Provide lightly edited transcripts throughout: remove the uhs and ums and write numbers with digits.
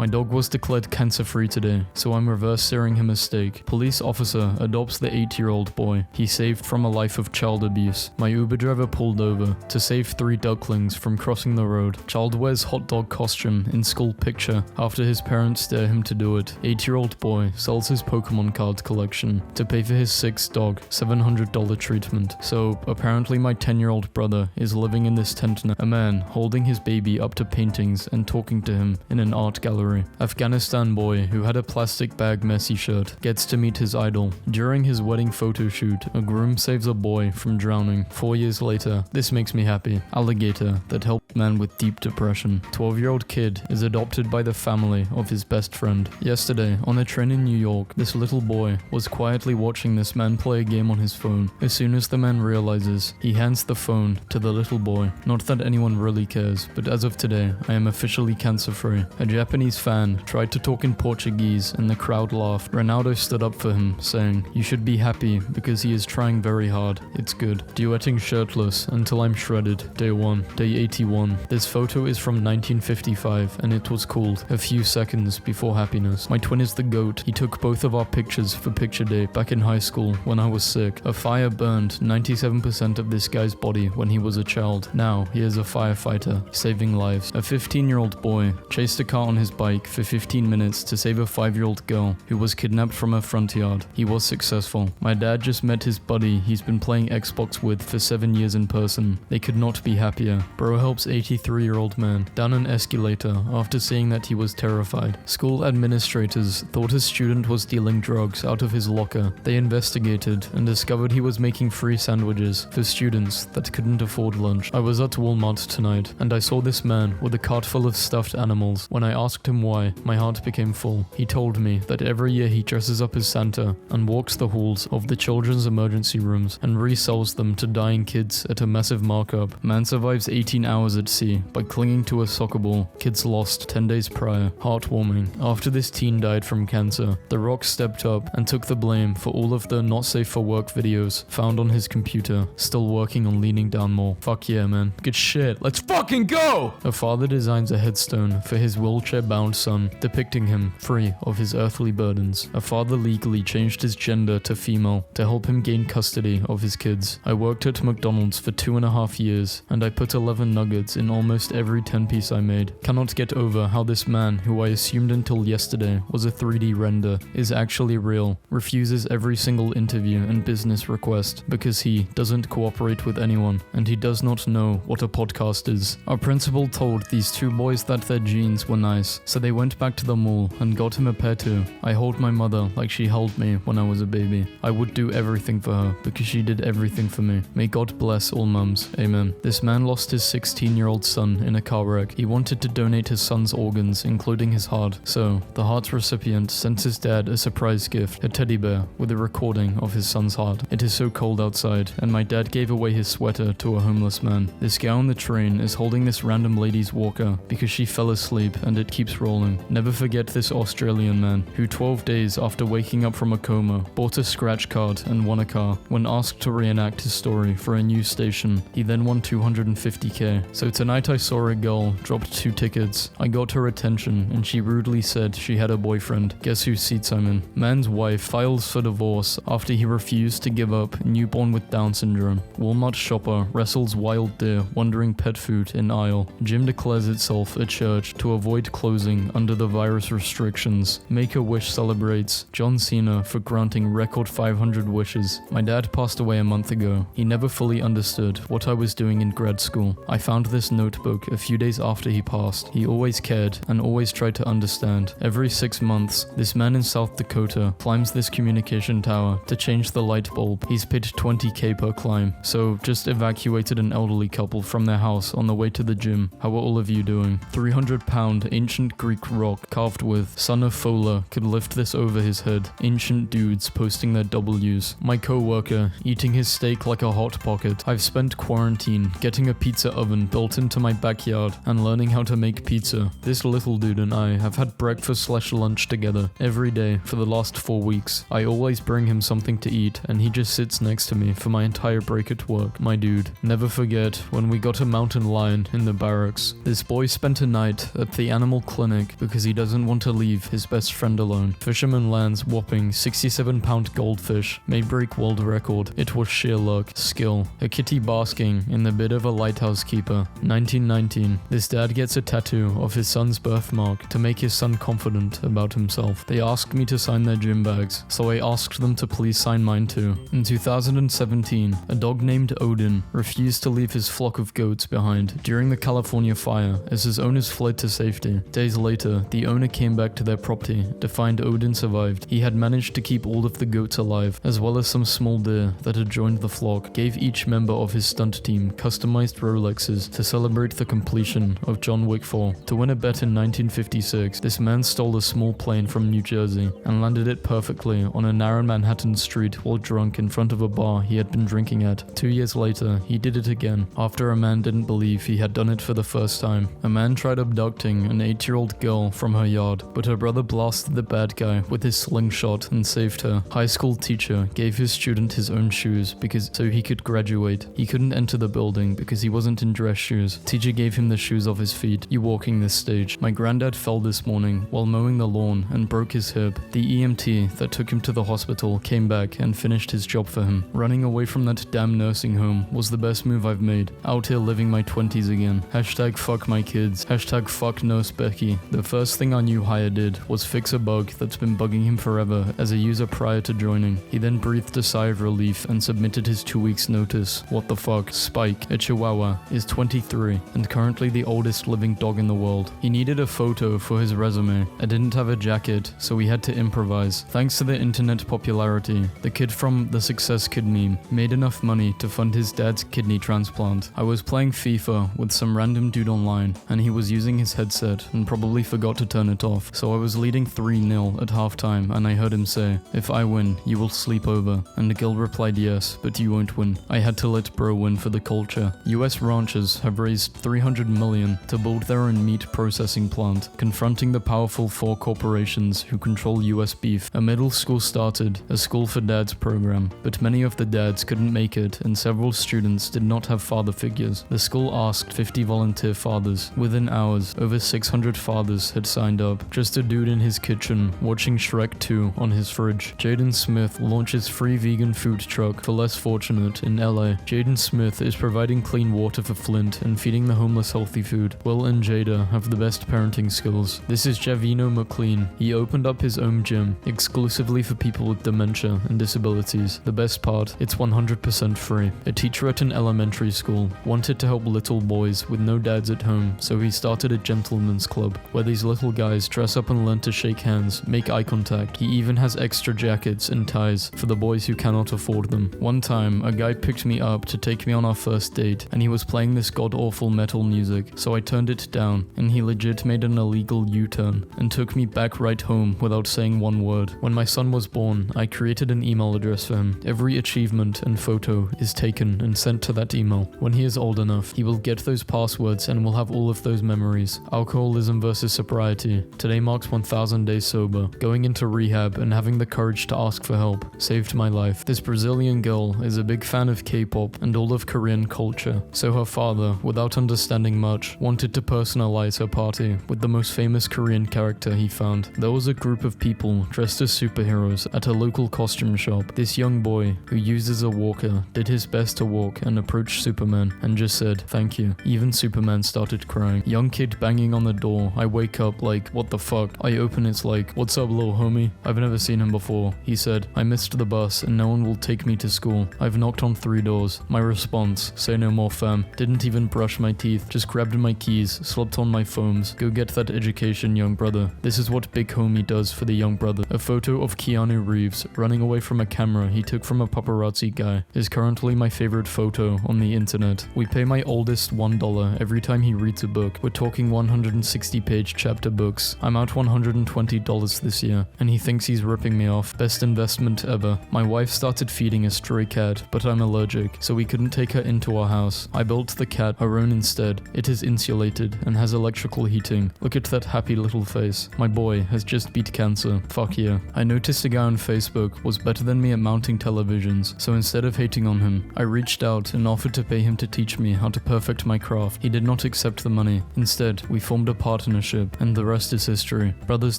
My dog was declared cancer-free today, so I'm reverse searing him a steak. Police officer adopts the 8-year-old boy he saved from a life of child abuse. My Uber driver pulled over to save 3 ducklings from crossing the road. Child wears hot dog costume in school picture after his parents dare him to do it. 8-year-old boy sells his Pokemon card collection to pay for his 6th dog $700 treatment. So apparently my 10-year-old brother is living in this tent now. A man holding his baby up to paintings and talking to him in an art gallery. Afghanistan boy who had a plastic bag messy shirt gets to meet his idol. During his wedding photo shoot, a groom saves a boy from drowning. 4 years later, this makes me happy. Alligator that helped man with deep depression. 12-year-old kid is adopted by the family of his best friend. Yesterday, on a train in New York, this little boy was quietly watching this man play a game on his phone. As soon as the man realizes, he hands the phone to the little boy. Not that anyone really cares, but as of today, I am officially cancer-free. A Japanese fan tried to talk in Portuguese and the crowd laughed. Ronaldo stood up for him, saying, "You should be happy because he is trying very hard. It's good." Duetting shirtless until I'm shredded. Day 1. Day 81. This photo is from 1955 and it was called A Few Seconds Before Happiness. My twin is the GOAT. He took both of our pictures for picture day back in high school when I was sick. A fire burned 97% of this guy's body when he was a child. Now he is a firefighter, saving lives. A 15-year-old boy chased a car on his bike for 15 minutes to save a 5-year-old girl who was kidnapped from her front yard. He was successful. My dad just met his buddy he's been playing Xbox with for 7 years in person. They could not be happier. Bro helps 83-year-old man down an escalator after seeing that he was terrified. School administrators thought a student was dealing drugs out of his locker. They investigated and discovered he was making free sandwiches for students that couldn't afford lunch. I was at Walmart tonight and I saw this man with a cart full of stuffed animals. When I asked him why, my heart became full. He told me that every year he dresses up as Santa and walks the halls of the children's emergency rooms and resells them to dying kids at a massive markup. Man survives 18 hours at sea by clinging to a soccer ball. Kids lost 10 days prior. Heartwarming. After this teen died from cancer, The Rock stepped up and took the blame for all of the not safe for work videos found on his computer. Still working on leaning down more. Fuck yeah, man. Good shit. Let's fucking go! A father designs a headstone for his wheelchair-bound son, depicting him free of his earthly burdens. A father legally changed his gender to female to help him gain custody of his kids. I worked at McDonald's for 2.5 years, and I put 11 nuggets in almost every 10-piece I made. Cannot get over how this man, who I assumed until yesterday was a 3D render, is actually real. Refuses every single interview and business request because he doesn't cooperate with anyone, and he does not know what a podcast is. Our principal told these 2 boys that their jeans were nice, so they went back to the mall and got him a pair too. I hold my mother like she held me when I was a baby. I would do everything for her because she did everything for me. May God bless all mums. Amen. This man lost his 16-year-old son in a car wreck. He wanted to donate his son's organs, including his heart. So, the heart's recipient sent his dad a surprise gift, a teddy bear with a recording of his son's heart. It is so cold outside, and my dad gave away his sweater to a homeless man. This guy on the train is holding this random lady's walker because she fell asleep and it keeps rolling. Never forget this Australian man who 12 days after waking up from a coma bought a scratch card and won a car. When asked to reenact his story for a news station, he then won $250K. So tonight I saw a girl drop 2 tickets. I got her attention and she rudely said she had a boyfriend. Guess whose seats I'm in? Man's wife files for divorce after he refused to give up newborn with Down syndrome. Walmart shopper wrestles wild deer wandering pet food in aisle. Gym declares itself a church to avoid closing under the virus restrictions. Make-A-Wish celebrates John Cena for granting record 500 wishes. My dad passed away a month ago. He never fully understood what I was doing in grad school. I found this notebook a few days after he passed. He always cared and always tried to understand. Every 6 months, this man in South Dakota climbs this communication tower to change the light bulb. He's paid $20K per climb. So just evacuated an elderly couple from their house on the way to the gym. How are all of you doing? 300-pound ancient Greek rock carved with son of Fola could lift this over his head. Ancient dudes posting their W's. My co-worker eating his steak like a hot pocket. I've spent quarantine getting a pizza oven built into my backyard and learning how to make pizza. This little dude and I have had breakfast/lunch together every day for the last 4 weeks. I always bring him something to eat and he just sits next to me for my entire break at work. My dude. Never forget when we got a mountain lion in the barracks. This boy spent a night at the animal clinic clinic because he doesn't want to leave his best friend alone. Fisherman lands whopping 67-pound goldfish, may break world record. It was sheer luck, skill. A kitty basking in the bed of a lighthouse keeper. 1919. This dad gets a tattoo of his son's birthmark to make his son confident about himself. They asked me to sign their gym bags, so I asked them to please sign mine too. In 2017, a dog named Odin refused to leave his flock of goats behind during the California fire as his owners fled to safety. Days later, the owner came back to their property to find Odin survived. He had managed to keep all of the goats alive, as well as some small deer that had joined the flock, gave each member of his stunt team customized Rolexes to celebrate the completion of John Wick 4. To win a bet in 1956, this man stole a small plane from New Jersey and landed it perfectly on a narrow Manhattan street while drunk in front of a bar he had been drinking at. 2 years later, he did it again, after a man didn't believe he had done it for the first time. A man tried abducting an 8-year-old girl from her yard, but her brother blasted the bad guy with his slingshot and saved her. High school teacher gave his student his own shoes so he could graduate. He couldn't enter the building because he wasn't in dress shoes. Teacher gave him the shoes off his feet. You walking this stage. My granddad fell this morning while mowing the lawn and broke his hip. The EMT that took him to the hospital came back and finished his job for him. Running away from that damn nursing home was the best move I've made. Out here living my 20s again. Hashtag fuck my kids. Hashtag fuck Nurse Becky. The first thing our new hire did was fix a bug that's been bugging him forever as a user prior to joining. He then breathed a sigh of relief and submitted his 2 weeks notice. What the fuck? Spike, a Chihuahua, is 23 and currently the oldest living dog in the world. He needed a photo for his resume. I didn't have a jacket, so we had to improvise. Thanks to the internet popularity, the kid from the Success Kid meme made enough money to fund his dad's kidney transplant. I was playing FIFA with some random dude online, and he was using his headset and probably forgot to turn it off, so I was leading 3-0 at halftime and I heard him say, "If I win, you will sleep over," and Gil replied, "Yes, but you won't win." I had to let bro win for the culture. US ranchers have raised $300 million to build their own meat processing plant, confronting the powerful 4 corporations who control US beef. A middle school started a School for Dads program, but many of the dads couldn't make it and several students did not have father figures. The school asked 50 volunteer fathers. Within hours, over 600 fathers had signed up. Just a dude in his kitchen watching Shrek 2 on his fridge. Jaden Smith launches free vegan food truck for less fortunate in LA. Jaden Smith is providing clean water for Flint and feeding the homeless healthy food. Will and Jada have the best parenting skills. This is Javino McLean. He opened up his own gym exclusively for people with dementia and disabilities. The best part, it's 100% free. A teacher at an elementary school wanted to help little boys with no dads at home, so he started a gentleman's club where these little guys dress up and learn to shake hands, make eye contact. He even has extra jackets and ties for the boys who cannot afford them. One time, a guy picked me up to take me on our first date, and he was playing this god-awful metal music, so I turned it down, and he legit made an illegal U-turn and took me back right home without saying one word. When my son was born, I created an email address for him. Every achievement and photo is taken and sent to that email. When he is old enough, he will get those passwords and will have all of those memories. Alcoholism versus sobriety. Today marks 1,000 days sober. Going into rehab and having the courage to ask for help saved my life. This Brazilian girl is a big fan of K-pop and all of Korean culture, so her father, without understanding much, wanted to personalize her party with the most famous Korean character he found. There was a group of people dressed as superheroes at a local costume shop. This young boy, who uses a walker, did his best to walk and approach Superman and just said, "Thank you." Even Superman started crying. Young kid banging on the door. I wake up like, what the fuck? I open it's like, "What's up, little homie?" I've never seen him before. He said, "I missed the bus and no one will take me to school. I've knocked on 3 doors." My response, "Say no more, fam." Didn't even brush my teeth, just grabbed my keys, slept on my foams. Go get that education, young brother. This is what big homie does for the young brother. A photo of Keanu Reeves running away from a camera he took from a paparazzi guy is currently my favorite photo on the internet. We pay my oldest $1 every time he reads a book. We're talking 160-page chapter books. I'm out $120 this year, and he thinks he's ripping me off. Best investment ever. My wife started feeding a stray cat, but I'm allergic, so we couldn't take her into our house. I built the cat her own instead. It is insulated and has electrical heating. Look at that happy little face. My boy has just beat cancer. Fuck yeah. I noticed a guy on Facebook was better than me at mounting televisions, so instead of hating on him, I reached out and offered to pay him to teach me how to perfect my craft. He did not accept the money. Instead, we formed a partnership partnership, and the rest is history. Brothers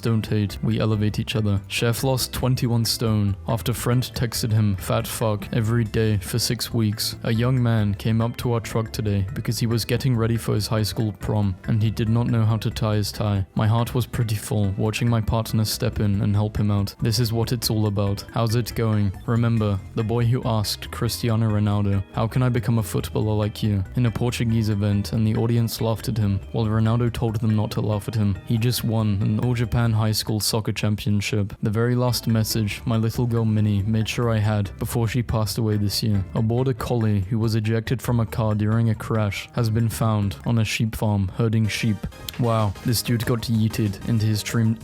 don't hate, we elevate each other. Chef lost 21 stone after friend texted him fat fuck every day for 6 weeks. A young man came up to our truck today because he was getting ready for his high school prom and he did not know how to tie his tie. My heart was pretty full watching my partner step in and help him out. This is what it's all about. How's it going? Remember, the boy who asked Cristiano Ronaldo, how can I become a footballer like you? In a Portuguese event, and the audience laughed at him, while Ronaldo told them not to laugh at him. He just won an All Japan High School Soccer Championship. The very last message my little girl Minnie made sure I had before she passed away this year. A border collie who was ejected from a car during a crash has been found on a sheep farm herding sheep. Wow, this dude got yeeted into his dream.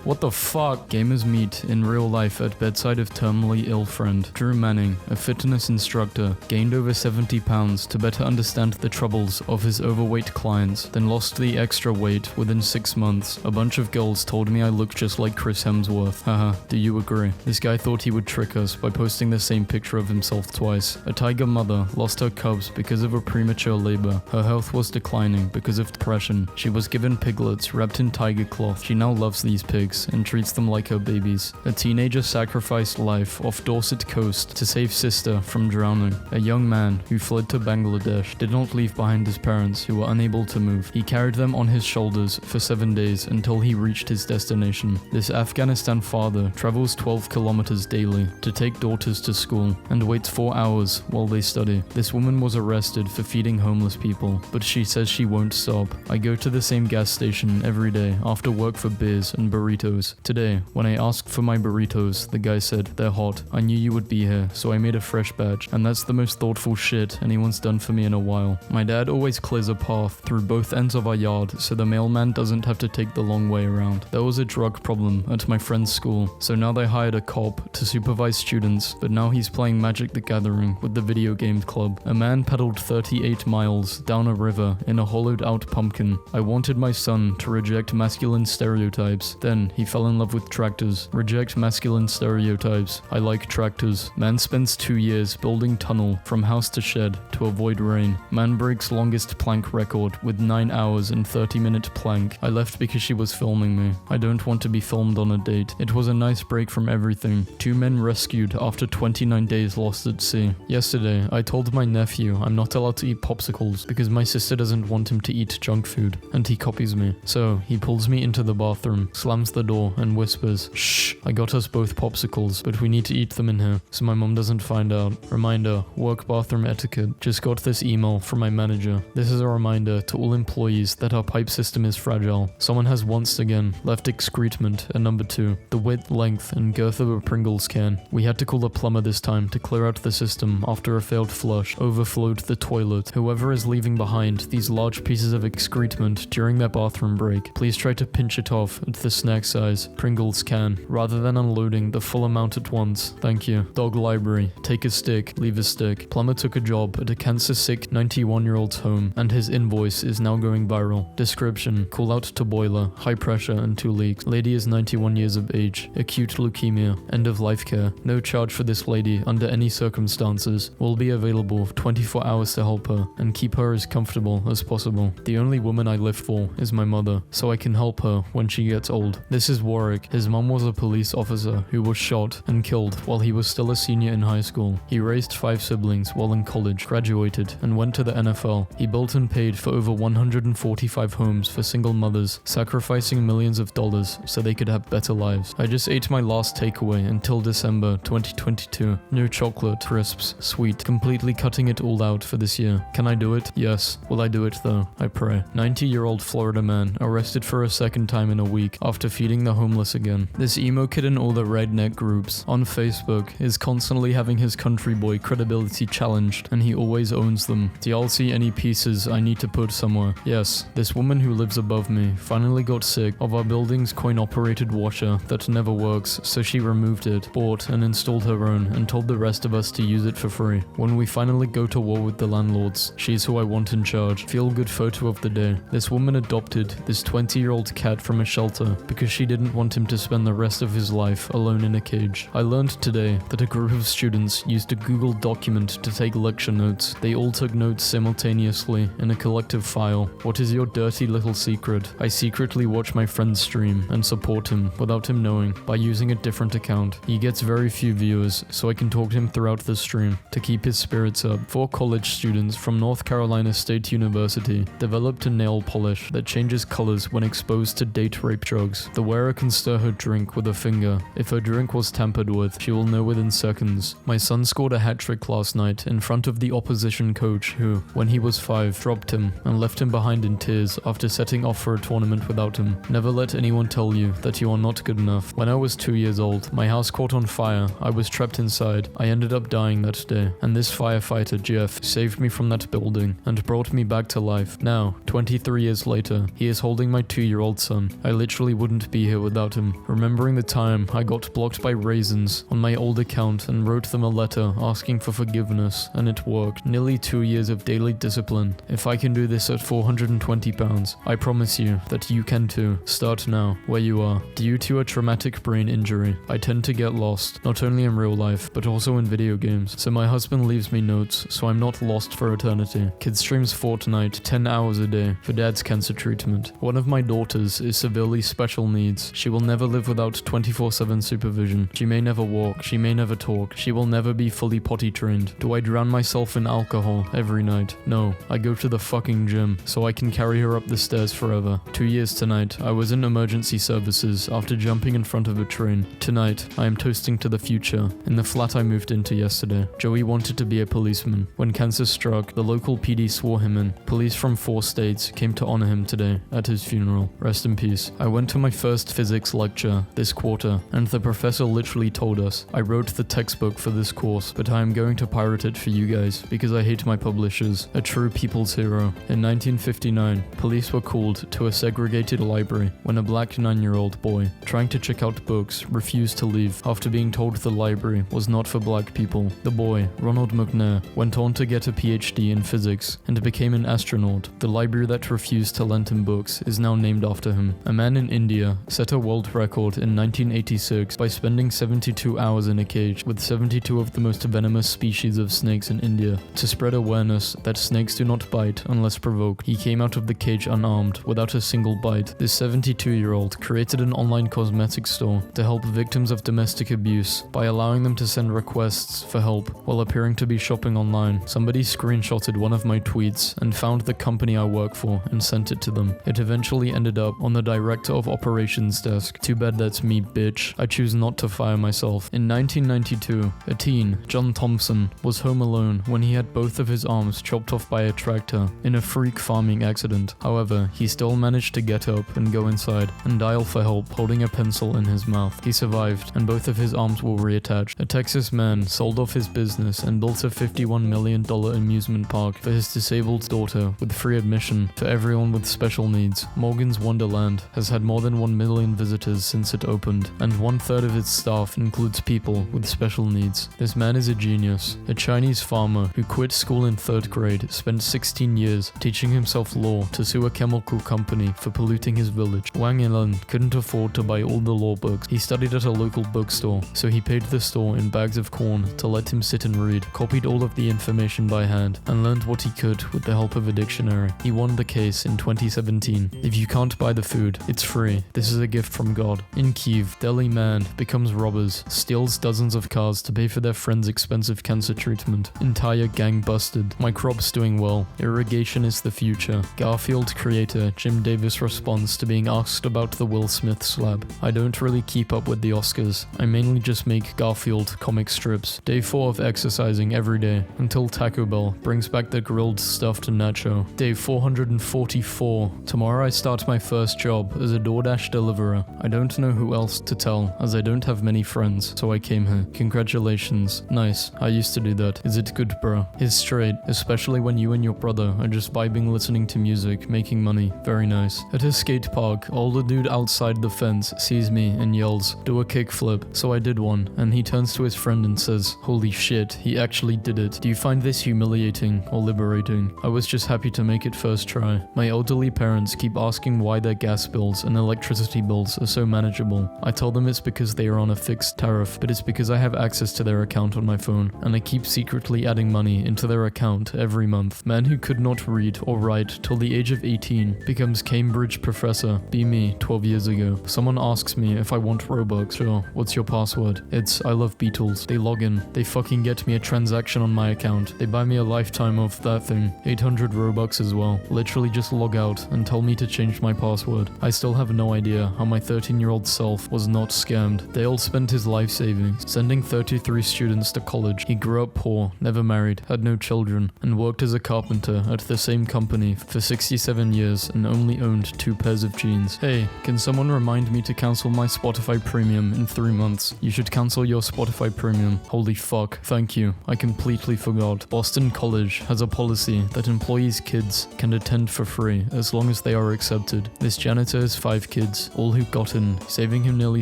What the fuck? Gamers meet in real life at bedside of terminally ill friend. Drew Manning, a fitness instructor, gained over 70 pounds to better understand the troubles of his overweight clients, then lost the extra weight within 6 months. A bunch of girls told me I look just like Chris Hemsworth. Haha, do you agree? This guy thought he would trick us by posting the same picture of himself twice. A tiger mother lost her cubs because of a premature labor. Her health was declining because of depression. She was given piglets wrapped in tiger cloth. She now loves these pigs and treats them like her babies. A teenager sacrificed life off Dorset coast to save sister from drowning. A young man who fled to Bangladesh did not leave behind his parents who were unable to move. He carried them on his shoulders for 7 days until he reached his destination. This Afghanistan father travels 12 kilometers daily to take daughters to school and waits 4 hours while they study. This woman was arrested for feeding homeless people, but she says she won't stop. I go to the same gas station every day after work for beers and burritos. Today, when I asked for my burritos, the guy said, they're hot. I knew you would be here, so I made a fresh batch, and that's the most thoughtful shit anyone's done for me in a while. My dad always clears a path through both ends of our yard so the mailman doesn't have to take the long way around. There was a drug problem at my friend's school, so now they hired a cop to supervise students, but now he's playing Magic the Gathering with the video game club. A man pedaled 38 miles down a river in a hollowed out pumpkin. I wanted my son to reject masculine stereotypes. Then he fell in love with tractors. Reject masculine stereotypes. I like tractors. Man spends 2 years building tunnel from house to shed to avoid rain. Man breaks longest plank record with 9 hours and 30-minute plank. I left because she was filming me. I don't want to be filmed on a date. It was a nice break from everything. 2 men rescued after 29 days lost at sea. Yesterday, I told my nephew I'm not allowed to eat popsicles because my sister doesn't want him to eat junk food, and he copies me. So he pulls me into the bathroom, slams the door, and whispers, "Shh, I got us both popsicles, but we need to eat them in here so my mom doesn't find out." Reminder, work bathroom etiquette. Just got this email from my manager. This is a reminder to all employees that our pipe system is fragile. Someone has once again left excrement at number 2, the width, length, and girth of a Pringles can. We had to call a plumber this time to clear out the system after a failed flush overflowed the toilet. Whoever is leaving behind these large pieces of excrement during their bathroom break, please try to pinch it off at the snack size Pringles can, rather than unloading the full amount at once. Thank you. Dog library. Take a stick, leave a stick. Plumber took a job at a cancer-sick 91-year-old's home, and his invoice is now going viral. Description: call out to boiler, high pressure and 2 leaks. Lady is 91 years of age, acute leukemia, end of life care. No charge for this lady under any circumstances. Will be available 24 hours to help her and keep her as comfortable as possible. The only woman I live for is my mother, so I can help her when she gets old. This is Warwick. His mom was a police officer who was shot and killed while he was still a senior in high school. He raised 5 siblings while in college, graduated, and went to the NFL. He built and paid for over 145 homes for single mothers, sacrificing millions of dollars so they could have better lives. I just ate my last takeaway until December 2022. No chocolate, crisps, sweet, completely cutting it all out for this year. Can I do it? Yes. Will I do it though? I pray. 90-year-old Florida man arrested for a second time in a week after feeding the homeless again. This emo kid in all the redneck groups on Facebook is constantly having his country boy credibility challenged, and he always owns them. Do y'all see any pieces I need to put somewhere? Yes. This woman who lives above me finally got sick of our building's coin-operated washer that never works, so she removed it, bought and installed her own, and told the rest of us to use it for free. When we finally go to war with the landlords, she's who I want in charge. Feel good photo of the day. This woman adopted this 20-year-old cat from a shelter because she didn't want him to spend the rest of his life alone in a cage. I learned today that a group of students used a Google document to take lecture notes. They all took notes simultaneously in a collective file. What is your dirty little little secret. I secretly watch my friend's stream and support him without him knowing by using a different account. He gets very few viewers, so I can talk to him throughout the stream to keep his spirits up. 4 college students from North Carolina State University developed a nail polish that changes colors when exposed to date rape drugs. The wearer can stir her drink with a finger. If her drink was tampered with, she will know within seconds. My son scored a hat trick last night in front of the opposition coach who, when he was 5, dropped him and left him behind in tears after setting off for a tournament without him. Never let anyone tell you that you are not good enough. When I was 2 years old, my house caught on fire. I was trapped inside. I ended up dying that day, and this firefighter, Jeff, saved me from that building and brought me back to life. Now, 23 years later, he is holding my 2-year-old son. I literally wouldn't be here without him. Remembering the time I got blocked by Raisins on my old account and wrote them a letter asking for forgiveness, and it worked. Nearly 2 years of daily discipline. If I can do this at 420 pounds, I promise you that you can too. Start now, where you are. Due to a traumatic brain injury, I tend to get lost, not only in real life, but also in video games. So my husband leaves me notes, so I'm not lost for eternity. Kid streams Fortnite 10 hours a day for dad's cancer treatment. One of my daughters is severely special needs. She will never live without 24/7 supervision. She may never walk, she may never talk, she will never be fully potty trained. Do I drown myself in alcohol every night? No, I go to the fucking gym so I can carry her up the stairs forever. 2 years tonight, I was in emergency services after jumping in front of a train. Tonight, I am toasting to the future in the flat I moved into yesterday. Joey wanted to be a policeman. When cancer struck, the local PD swore him in. Police from 4 states came to honor him today at his funeral. Rest in peace. I went to my first physics lecture this quarter, and the professor literally told us, I wrote the textbook for this course, but I am going to pirate it for you guys because I hate my publishers. A true people's hero. In 1959, police were called to a segregated library when a black 9-year-old boy, trying to check out books, refused to leave after being told the library was not for black people. The boy, Ronald McNair, went on to get a PhD in physics and became an astronaut. The library that refused to lend him books is now named after him. A man in India set a world record in 1986 by spending 72 hours in a cage with 72 of the most venomous species of snakes in India. To spread awareness that snakes do not bite unless provoked, he came out of the cage unarmed, without a single bite. This 72-year-old created an online cosmetics store to help victims of domestic abuse by allowing them to send requests for help while appearing to be shopping online. Somebody screenshotted one of my tweets and found the company I work for and sent it to them. It eventually ended up on the director of operations desk. Too bad that's me, bitch. I choose not to fire myself. In 1992, a teen, John Thompson, was home alone when he had both of his arms chopped off by a tractor in a freak farming accident. However, he still managed to get up and go inside and dial for help holding a pencil in his mouth. He survived, and both of his arms were reattached. A Texas man sold off his business and built a $51 million amusement park for his disabled daughter with free admission for everyone with special needs. Morgan's Wonderland has had more than 1 million visitors since it opened, and 1/3 of its staff includes people with special needs. This man is a genius. A Chinese farmer who quit school in 3rd grade spent 16 years teaching himself law to sue a chemical company for polluting his village. Wang Ilan couldn't afford to buy all the law books. He studied at a local bookstore, so he paid the store in bags of corn to let him sit and read, copied all of the information by hand, and learned what he could with the help of a dictionary. He won the case in 2017. If you can't buy the food, it's free. This is a gift from God. In Kyiv, Delhi man becomes robbers, steals dozens of cars to pay for their friend's expensive cancer treatment. Entire gang busted. My crop's doing well. Irrigation is the future. Garfield creator Jim Davis responds to being asked about the Will Smith slap. I don't really keep up with the Oscars. I mainly just make Garfield comic strips. Day 4 of exercising every day until Taco Bell brings back the grilled stuffed nacho. Day 444. Tomorrow I start my first job as a DoorDash deliverer. I don't know who else to tell as I don't have many friends, so I came here. Congratulations. Nice. I used to do that. Is it good, bro? It's straight, especially when you and your brother are just vibing listening to music, making money. Very nice. At a skate park, older dude outside the fence sees me and yells, "Do a kickflip." So I did one, and he turns to his friend and says, "Holy shit, he actually did it. Do you find this humiliating or liberating?" I was just happy to make it first try. My elderly parents keep asking why their gas bills and electricity bills are so manageable. I tell them it's because they are on a fixed tariff, but it's because I have access to their account on my phone, and I keep secretly adding money into their account every month. Man who could not read or write till the age of 18 18, becomes Cambridge professor, be me 12 years ago. Someone asks me if I want Robux. Sure, what's your password? It's I love Beatles. They log in, they fucking get me a transaction on my account. They buy me a lifetime of that thing, 800 Robux as well. Literally just log out and tell me to change my password. I still have no idea how my 13-year-old self was not scammed. Dale spent his life savings, sending 33 students to college. He grew up poor, never married, had no children, and worked as a carpenter at the same company for 67 years and only owned 2 pairs of jeans. Hey, can someone remind me to cancel my Spotify premium in 3 months? You should cancel your Spotify premium. Holy fuck. Thank you. I completely forgot. Boston College has a policy that employees' kids can attend for free as long as they are accepted. This janitor has 5 kids, all who got in, saving him nearly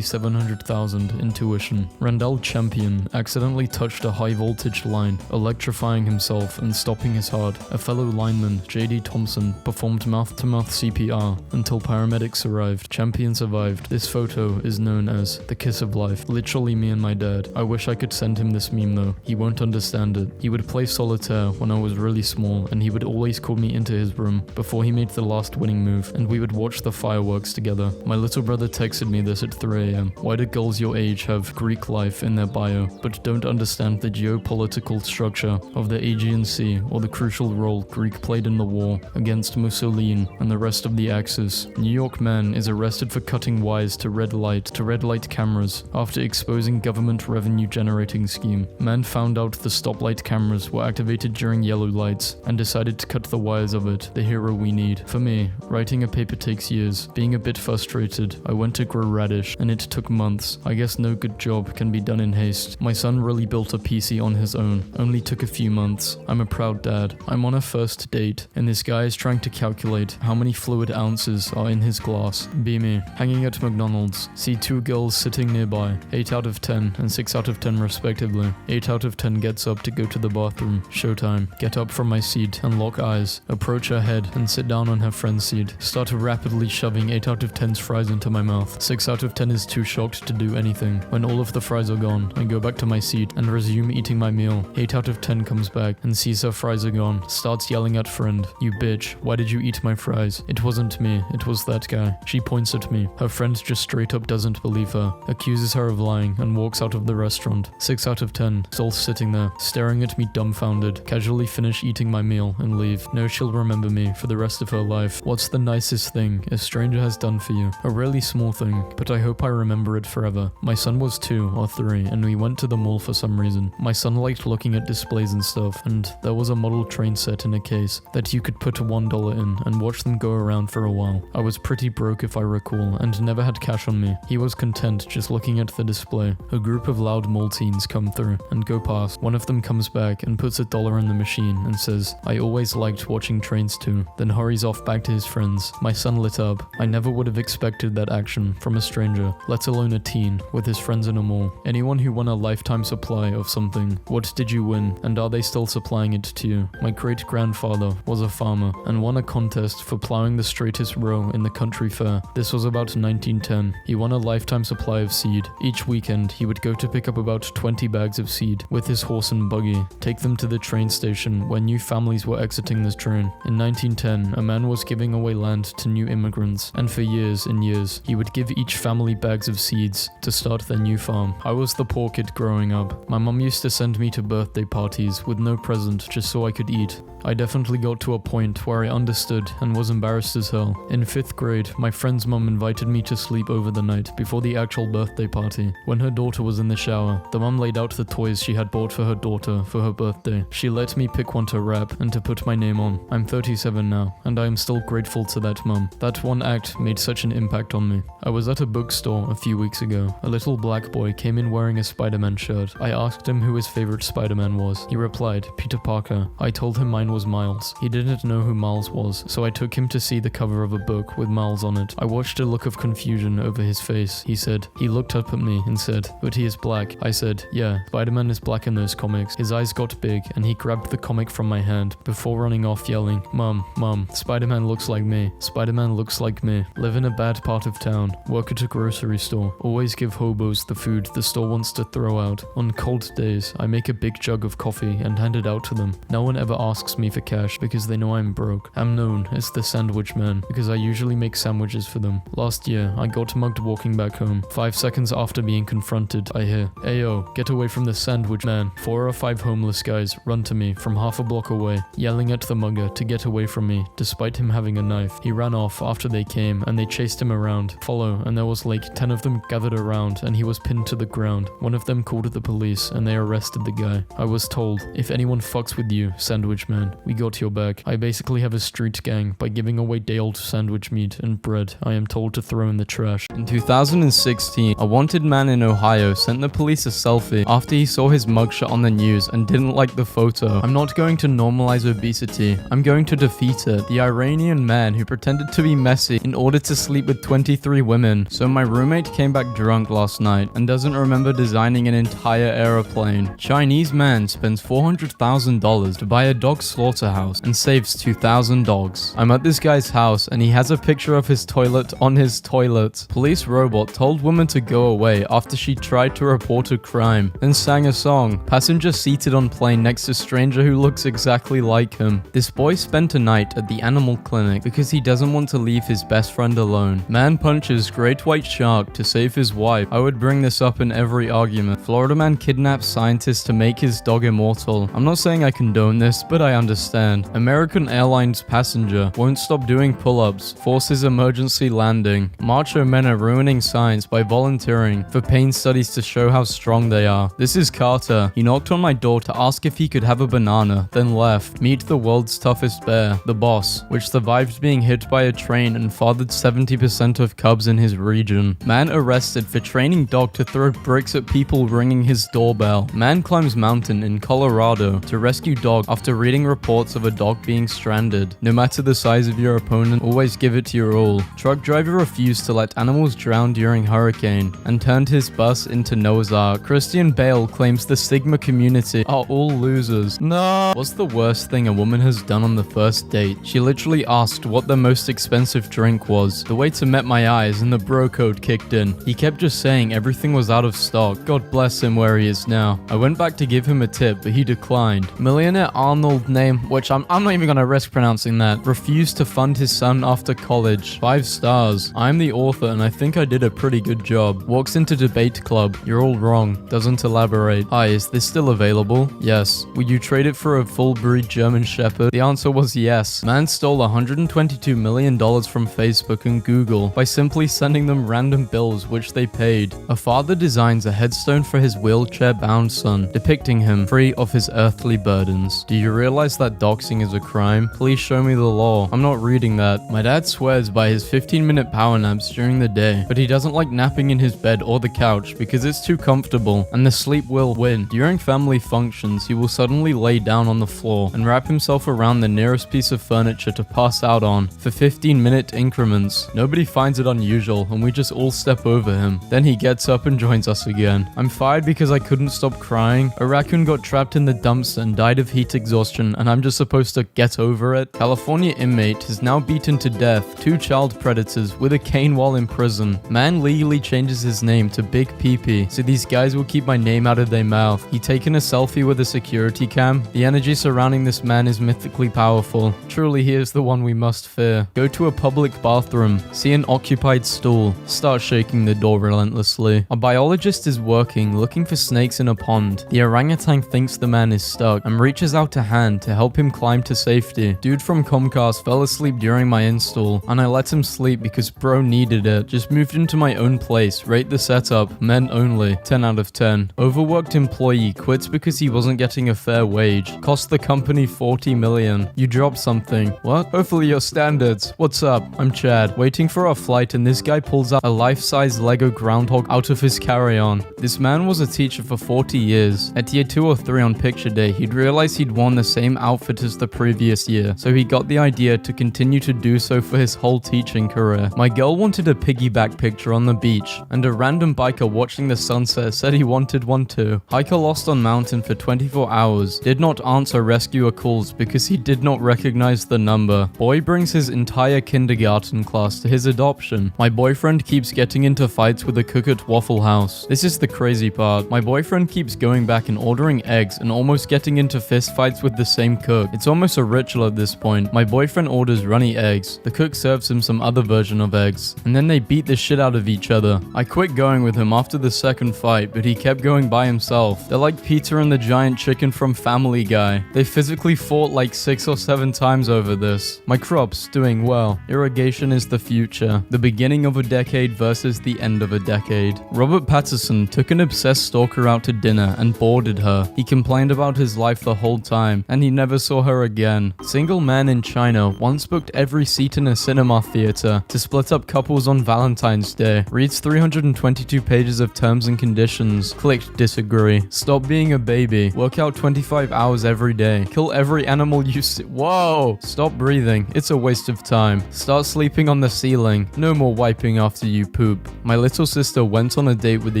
$700,000 in tuition. Randall Champion accidentally touched a high voltage line, electrifying himself and stopping his heart. A fellow lineman, JD Thompson, performed mouth-to-mouth CPR until paramedics arrived. Champion survived. This photo is known as the kiss of life. Literally me and my dad. I wish I could send him this meme though. He won't understand it. He would play solitaire when I was really small, and he would always call me into his room before he made the last winning move, and we would watch the fireworks together. My little brother texted me this at 3 a.m. Why do girls your age have Greek life in their bio, but don't understand the geopolitical structure of the Aegean Sea or the crucial role Greek played in the war against Mussolini and the rest of the Axis? New York man is arrested for cutting wires to red light cameras after exposing government revenue generating scheme. Man found out the stoplight cameras were activated during yellow lights and decided to cut the wires of it. The hero we need. For me, writing a paper takes years. Being a bit frustrated, I went to grow radish and it took months. I guess no good job can be done in haste. My son really built a PC on his own. Only took a few months. I'm a proud dad. I'm on a first date and this guy is trying to calculate how many fluid ounces are in his glass. Be me. Hanging at McDonald's. See 2 girls sitting nearby. 8 out of 10 and 6 out of 10 respectively. 8 out of 10 gets up to go to the bathroom. Showtime. Get up from my seat and lock eyes. Approach her head and sit down on her friend's seat. Start rapidly shoving 8 out of 10's fries into my mouth. 6 out of 10 is too shocked to do anything. When all of the fries are gone, I go back to my seat and resume eating my meal. 8 out of 10 comes back and sees her fries are gone. Starts yelling at friend. You bitch, why did you eat my fries? It wasn't me, it was that guy. She points at me. Her friend just straight up doesn't believe her, accuses her of lying and walks out of the restaurant. 6 out of 10, still sitting there, staring at me dumbfounded. Casually finish eating my meal and leave. No, she'll remember me for the rest of her life. What's the nicest thing a stranger has done for you? A really small thing, but I hope I remember it forever. My son was 2 or 3 and we went to the mall for some reason. My son liked looking at displays and stuff, and there was a model train set in a case that you could put $1 in and watch them go around for a while. I was pretty broke if I recall and never had cash on me. He was content just looking at the display. A group of loud mall teens come through and go past. One of them comes back and puts $1 in the machine and says, I always liked watching trains too, then hurries off back to his friends. My son lit up. I never would have expected that action from a stranger, let alone a teen with his friends in a mall. Anyone who won a lifetime supply of something, what did you win and are they still supplying it to you? My great-grandfather was a farmer and won a contest for plowing the straightest row in the country fair. This was about 1910. He won a lifetime supply of seed. Each weekend, he would go to pick up about 20 bags of seed with his horse and buggy, take them to the train station where new families were exiting this train. In 1910, a man was giving away land to new immigrants, and for years and years, he would give each family bags of seeds to start their new farm. I was the poor kid growing up. My mom used to send me to birthday parties with no present just so I could eat. I definitely got to a point where I understood and was embarrassed as hell. In 5th grade, my friend's mum invited me to sleep over the night before the actual birthday party. When her daughter was in the shower, the mum laid out the toys she had bought for her daughter for her birthday. She let me pick one to wrap and to put my name on. I'm 37 now, and I am still grateful to that mum. That one act made such an impact on me. I was at a bookstore a few weeks ago. A little black boy came in wearing a Spider-Man shirt. I asked him who his favorite Spider-Man was. He replied, Peter Parker. I told him mine was Miles. He didn't know who Miles was, so I took him to see the cover of a book with Miles on it. I watched a look of confusion over his face. He looked up at me and said, but he is black. I said, yeah, Spider-Man is black in those comics. His eyes got big and he grabbed the comic from my hand before running off yelling, Mom, Spider-Man looks like me. Spider-Man looks like me. Live in a bad part of town. Work at a grocery store. Always give hobos the food the store wants to throw out. On cold days, I make a big jug of coffee and hand it out to them. No one ever asks ask me for cash because they know I'm broke. I'm known as the Sandwich Man because I usually make sandwiches for them. Last year, I got mugged walking back home. 5 seconds after being confronted, I hear, "Ayo, get away from the Sandwich Man." 4 or 5 homeless guys run to me from half a block away, yelling at the mugger to get away from me, despite him having a knife. He ran off after they came and they chased him around. Follow, and there was like 10 of them gathered around and he was pinned to the ground. One of them called the police and they arrested the guy. I was told, if anyone fucks with you, Sandwich Man, we got your back. I basically have a street gang by giving away day-old sandwich meat and bread I am told to throw in the trash. In 2016, a wanted man in Ohio sent the police a selfie after he saw his mugshot on the news and didn't like the photo. I'm not going to normalize obesity, I'm going to defeat it. The Iranian man who pretended to be messy in order to sleep with 23 women. So my roommate came back drunk last night and doesn't remember designing an entire aeroplane. Chinese man spends $400,000 to buy a dog slaughterhouse and saves 2,000 dogs. I'm at this guy's house and he has a picture of his toilet on his toilet. Police robot told woman to go away after she tried to report a crime, then sang a song. Passenger seated on plane next to stranger who looks exactly like him. This boy spent a night at the animal clinic because he doesn't want to leave his best friend alone. Man punches great white shark to save his wife. I would bring this up in every argument. Florida man kidnaps scientists to make his dog immortal. I'm not saying I condone this, but I understand. American Airlines passenger won't stop doing pull-ups, forces emergency landing. Macho men are ruining science by volunteering for pain studies to show how strong they are. This is Carter. He knocked on my door to ask if he could have a banana, then left. Meet the world's toughest bear, the boss, which survived being hit by a train and fathered 70% of cubs in his region. Man arrested for training dog to throw bricks at people ringing his doorbell. Man climbs mountain in Colorado to rescue dog after reading reports of a dog being stranded. No matter the size of your opponent, always give it your all. Truck driver refused to let animals drown during hurricane and turned his bus into Noah's Ark. Christian Bale claims the Sigma community are all losers. No. What's the worst thing a woman has done on the first date? She literally asked what the most expensive drink was. The waiter met my eyes and the bro code kicked in. He kept just saying everything was out of stock. God bless him where he is now. I went back to give him a tip, but he declined. Millionaire Arnold name, which I'm not even gonna risk pronouncing that, refused to fund his son after college. 5 stars. I'm the author and I think I did a pretty good job. Walks into debate club. You're all wrong. Doesn't elaborate. Hi, is this still available? Yes. Would you trade it for a full breed German Shepherd? The answer was yes. Man stole $122 million from Facebook and Google by simply sending them random bills which they paid. A father designs a headstone for his wheelchair-bound son, depicting him free of his earthly burdens. Do you realize that doxing is a crime? Please show me the law. I'm not reading that. My dad swears by his 15-minute power naps during the day, but he doesn't like napping in his bed or the couch because it's too comfortable and the sleep will win. During family functions, he will suddenly lay down on the floor and wrap himself around the nearest piece of furniture to pass out on for 15-minute increments. Nobody finds it unusual and we just all step over him. Then he gets up and joins us again. I'm fired because I couldn't stop crying. A raccoon got trapped in the dumpster and died of heat exhaustion and I'm just supposed to get over it. California inmate has now beaten to death 2 child predators with a cane while in prison. Man legally changes his name to Big Peepee so these guys will keep my name out of their mouth. He taken a selfie with a security cam. The energy surrounding this man is mythically powerful. Truly, he is the one we must fear. Go to a public bathroom, see an occupied stool, start shaking the door relentlessly. A biologist is working, looking for snakes in a pond. The orangutan thinks the man is stuck and reaches out a hand to help him climb to safety. Dude from Comcast fell asleep during my install and I let him sleep because bro needed it. Just moved into my own place. Rate the setup. Men only. 10 out of 10. Overworked employee quits because he wasn't getting a fair wage. Cost the company $40 million. You dropped something. What? Hopefully your standards. What's up? I'm Chad. Waiting for our flight and this guy pulls out a life-size Lego groundhog out of his carry-on. This man was a teacher for 40 years. At year 2 or 3 on picture day, he'd realized he'd worn the same outfit as the previous year, so he got the idea to continue to do so for his whole teaching career. My girl wanted a piggyback picture on the beach, and a random biker watching the sunset said he wanted one too. Hiker lost on mountain for 24 hours, did not answer rescuer calls because he did not recognize the number. Boy brings his entire kindergarten class to his adoption. My boyfriend keeps getting into fights with a cook at Waffle House. This is the crazy part. My boyfriend keeps going back and ordering eggs and almost getting into fist fights with the same same cook. It's almost a ritual at this point. My boyfriend orders runny eggs. The cook serves him some other version of eggs. And then they beat the shit out of each other. I quit going with him after the second fight, but he kept going by himself. They're like Peter and the giant chicken from Family Guy. They physically fought like 6 or 7 times over this. My crops doing well. Irrigation is the future. The beginning of a decade versus the end of a decade. Robert Pattinson took an obsessed stalker out to dinner and boarded her. He complained about his life the whole time, and he never saw her again. Single man in China once booked every seat in a cinema theater to split up couples on Valentine's Day. Reads 322 pages of terms and conditions. Clicked disagree. Stop being a baby. Work out 25 hours every day. Kill every animal you see. Whoa! Stop breathing. It's a waste of time. Start sleeping on the ceiling. No more wiping after you poop. My little sister went on a date with a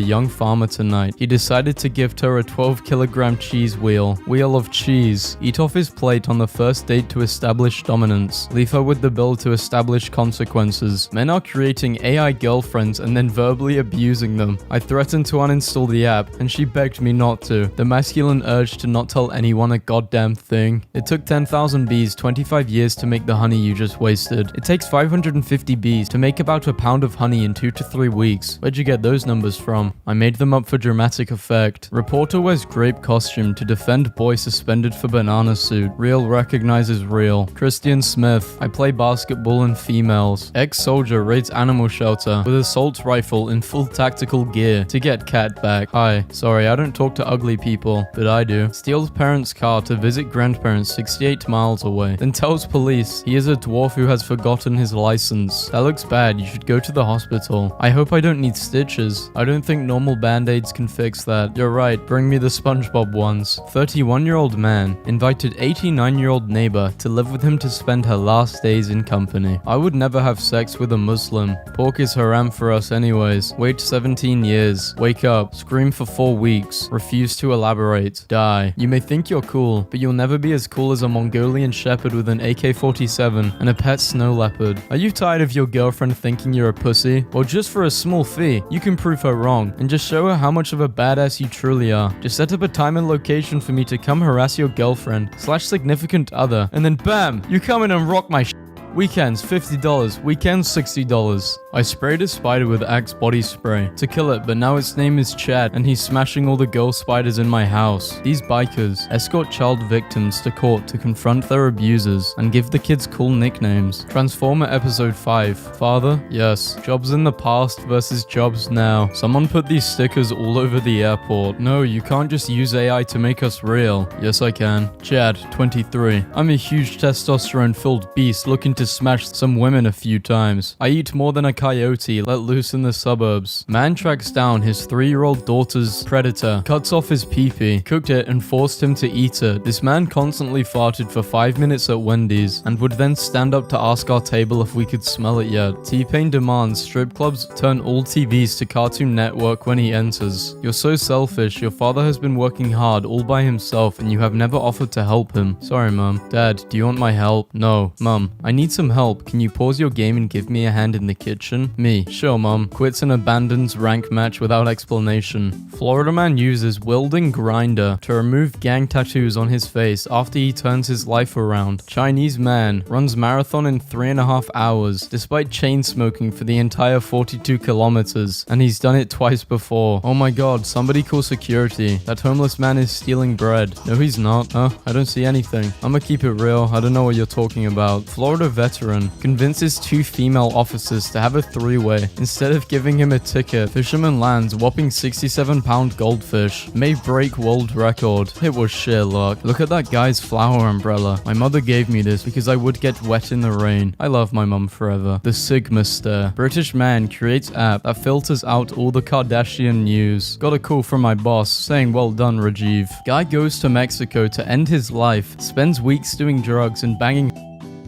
young farmer tonight. He decided to gift her a 12-kilogram cheese wheel. Wheel of cheese. Eat off his plate on the first date to establish dominance. Leave her with the bill to establish consequences. Men are creating AI girlfriends and then verbally abusing them. I threatened to uninstall the app, and she begged me not to. The masculine urge to not tell anyone a goddamn thing. It took 10,000 bees 25 years to make the honey you just wasted. It takes 550 bees to make about a pound of honey in 2 to 3 weeks. Where'd you get those numbers from? I made them up for dramatic effect. Reporter wears grape costume to defend boy suspended for banana suit. Real recognizes real. Christian Smith. I play basketball and females. Ex-soldier raids animal shelter with assault rifle in full tactical gear to get cat back. Hi. Sorry, I don't talk to ugly people, but I do. Steals parents' car to visit grandparents 68 miles away. Then tells police he is a dwarf who has forgotten his license. That looks bad. You should go to the hospital. I hope I don't need stitches. I don't think normal band-aids can fix that. You're right. Bring me the SpongeBob ones. 31-year-old man invited 89-year-old neighbor to live with him to spend her last days in company. I would never have sex with a Muslim. Pork is haram for us anyways. Wait 17 years. Wake up. Scream for 4 weeks. Refuse to elaborate. Die. You may think you're cool, but you'll never be as cool as a Mongolian shepherd with an AK-47 and a pet snow leopard. Are you tired of your girlfriend thinking you're a pussy? Well, just for a small fee, you can prove her wrong and just show her how much of a badass you truly are. Just set up a time and location for me to come harass your girlfriend / significant other, and then bam, you come in and rock my shit. Weekends $50, weekends $60. I sprayed a spider with Axe body spray to kill it, but now its name is Chad and he's smashing all the girl spiders in my house. These bikers escort child victims to court to confront their abusers and give the kids cool nicknames. Transformer episode 5. Father? Yes. Jobs in the past versus jobs now. Someone put these stickers all over the airport. No, you can't just use AI to make us real. Yes, I can. Chad, 23. I'm a huge testosterone-filled beast looking to smash some women a few times. I eat more than a coyote let loose in the suburbs. Man tracks down his 3-year-old daughter's predator, cuts off his pee-pee, cooked it and forced him to eat it. This man constantly farted for 5 minutes at Wendy's and would then stand up to ask our table if we could smell it yet. T-Pain demands strip clubs turn all TVs to Cartoon Network when he enters. You're so selfish. Your father has been working hard all by himself and you have never offered to help him. Sorry, Mum. Dad, do you want my help? No. Mum, I need some help. Can you pause your game and give me a hand in the kitchen? Me. Sure, Mum. Quits and abandons rank match without explanation. Florida man uses welding grinder to remove gang tattoos on his face after he turns his life around. Chinese man runs marathon in 3.5 hours despite chain smoking for the entire 42 kilometers, and he's done it twice before. Oh my god, somebody call security. That homeless man is stealing bread. No, he's not. Huh? I don't see anything. I'ma keep it real. I don't know what you're talking about. Florida veteran convinces 2 female officers to have a 3-way. Instead of giving him a ticket, fisherman lands whopping 67-pound goldfish. May break world record. It was sheer luck. Look at that guy's flower umbrella. My mother gave me this because I would get wet in the rain. I love my mum forever. The Sigma stare. British man creates app that filters out all the Kardashian news. Got a call from my boss saying well done, Rajiv. Guy goes to Mexico to end his life. Spends weeks doing drugs and banging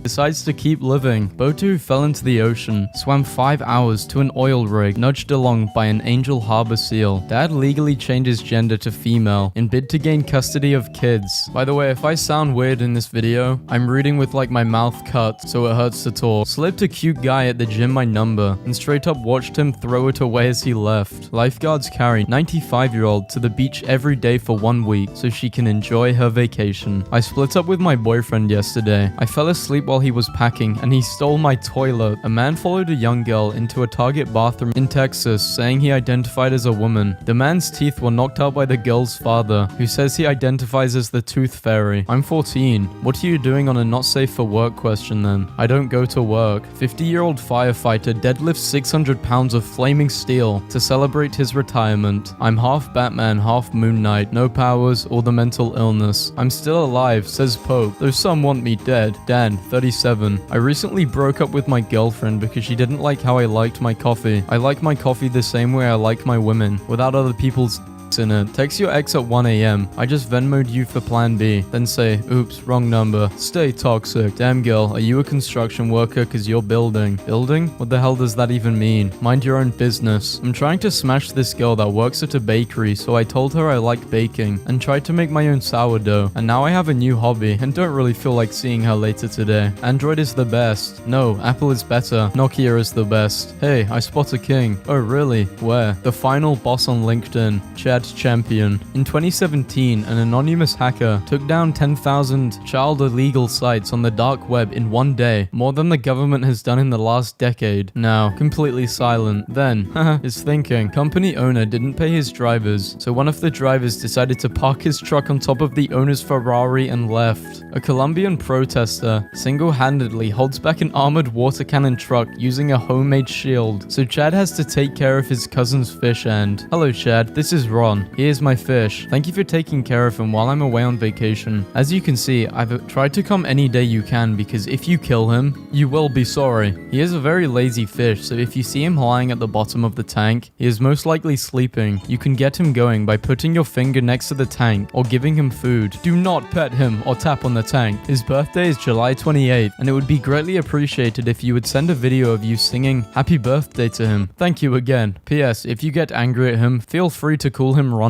decides to keep living. Botu fell into the ocean, swam 5 hours to an oil rig, nudged along by an Angel Harbor seal. Dad legally changed his gender to female in bid to gain custody of kids. By the way, if I sound weird in this video, I'm reading with like my mouth cut so it hurts to talk. Slipped a cute guy at the gym my number and straight up watched him throw it away as he left. Lifeguards carry 95-year-old to the beach every day for 1 week so she can enjoy her vacation. I split up with my boyfriend yesterday. I fell asleep while he was packing and he stole my toilet. A man followed a young girl into a Target bathroom in Texas saying he identified as a woman. The man's teeth were knocked out by the girl's father, who says he identifies as the Tooth Fairy. I'm 14. What are you doing on a not safe for work question then? I don't go to work. 50-year-old firefighter deadlifts 600 pounds of flaming steel to celebrate his retirement. I'm half Batman, half Moon Knight, no powers or the mental illness. I'm still alive, says Pope, though some want me dead. Dan, 37. I recently broke up with my girlfriend because she didn't like how I liked my coffee. I like my coffee the same way I like my women, without other people's in it. Text your ex at 1 a.m. I just Venmo'd you for plan B. Then say, oops, wrong number. Stay toxic. Damn girl, are you a construction worker cause you're building? Building? What the hell does that even mean? Mind your own business. I'm trying to smash this girl that works at a bakery, so I told her I like baking and tried to make my own sourdough. And now I have a new hobby and don't really feel like seeing her later today. Android is the best. No, Apple is better. Nokia is the best. Hey, I spot a king. Oh really? Where? The final boss on LinkedIn. Chad Champion. In 2017, an anonymous hacker took down 10,000 child illegal sites on the dark web in 1 day, more than the government has done in the last decade. Now, completely silent. Then, is thinking. Company owner didn't pay his drivers, so one of the drivers decided to park his truck on top of the owner's Ferrari and left. A Colombian protester single-handedly holds back an armored water cannon truck using a homemade shield, so Chad has to take care of his cousin's fish and, hello Chad, this is Ron. Here's my fish. Thank you for taking care of him while I'm away on vacation. As you can see, I've tried to come any day you can because if you kill him, you will be sorry. He is a very lazy fish, so if you see him lying at the bottom of the tank, he is most likely sleeping. You can get him going by putting your finger next to the tank or giving him food. Do not pet him or tap on the tank. His birthday is July 28th, and it would be greatly appreciated if you would send a video of you singing happy birthday to him. Thank you again. P.S. If you get angry at him, feel free to call him Ronald.